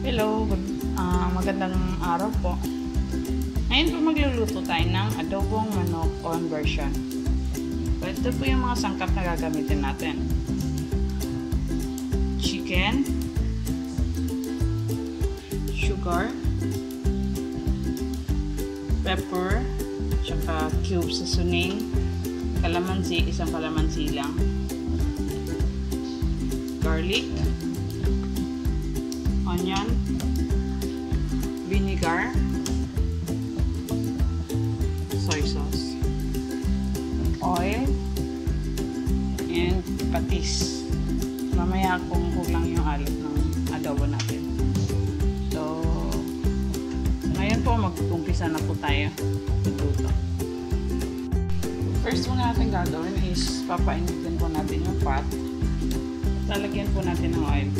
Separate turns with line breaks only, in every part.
Hello, magandang araw po. Ngayon po magluluto tayo ng adobong manok conversion. Ito po yung mga sangkap na gagamitin natin. Chicken, sugar, pepper, tsaka cube seasoning, kalamansi, isang kalamansi lang, garlic, onion, vinegar, soy sauce, oil, and patis. Mamaya kung lang yung alat ng adobo natin. So, ngayon po mag-umpisa na po tayo magluto. First po natin gagawin is papainitin po natin yung pot. Lalagyan po natin ng oil.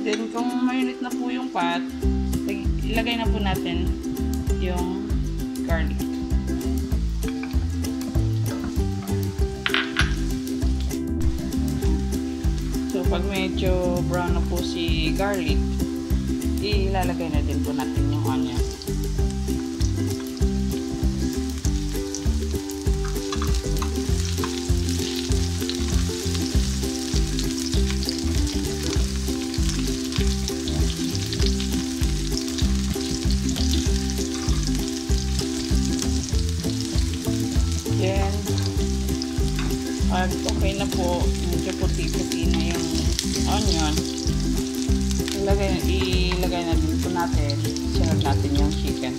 Then, kung mainit na po yung pot, ilagay na po natin yung garlic. So, pag medyo brown na po si garlic, ilalagay na din po natin yung onion. Then, pag okay na po, medyo puti-puti na yung onion, ilagay na din po natin, sunod natin yung chicken.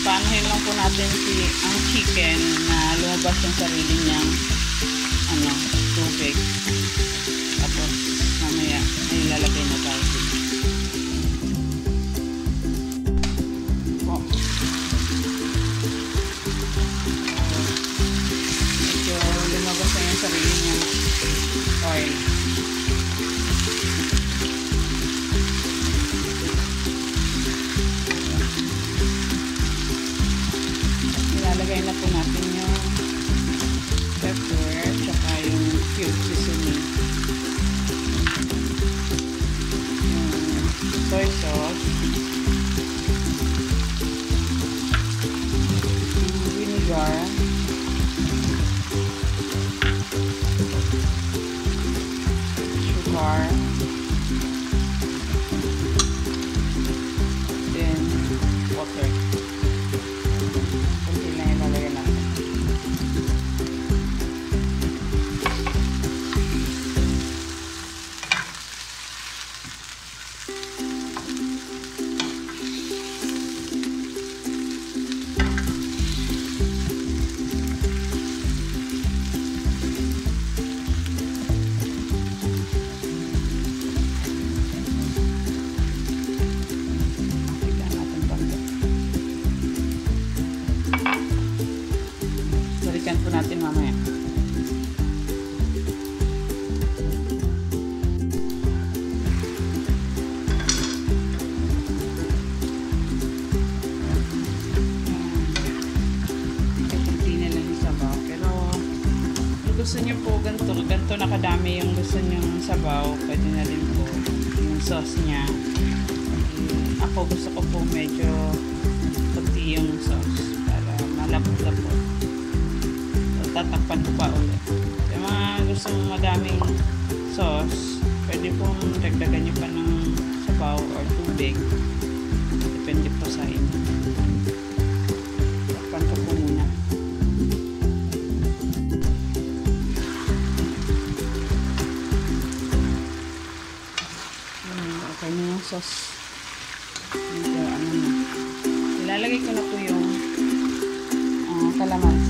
Paanahin lang po natin ang chicken na lumabas yung sarili niyang tubig. Tapos mamaya ay ilalagay na tayo. Medyo lumabas na yung sarili niyang oil. Ilalagay na po natin yung pepper tsaka yung cube seasoning, yung soy sauce, yung vinegar, sugar, then water. Balikan po natin mamaya. Kunti na lang yung sabaw. Pero kung gusto nyo po ganito nakadami yung gusto nyo sabaw, pwede na rin po yung sauce nya. Ako gusto ko po medyo kunti yung sauce para malapot-lapot. Tatakpan ko pa ulit. Yung mga gusto madaming sauce, pwede pong dagdagan nyo pa ng sabaw or tubig. Depende po sa inyo. Takpan ko po muna. Okay na yung sauce. Medyo na. Ilalagay ko na po yung kalamansi.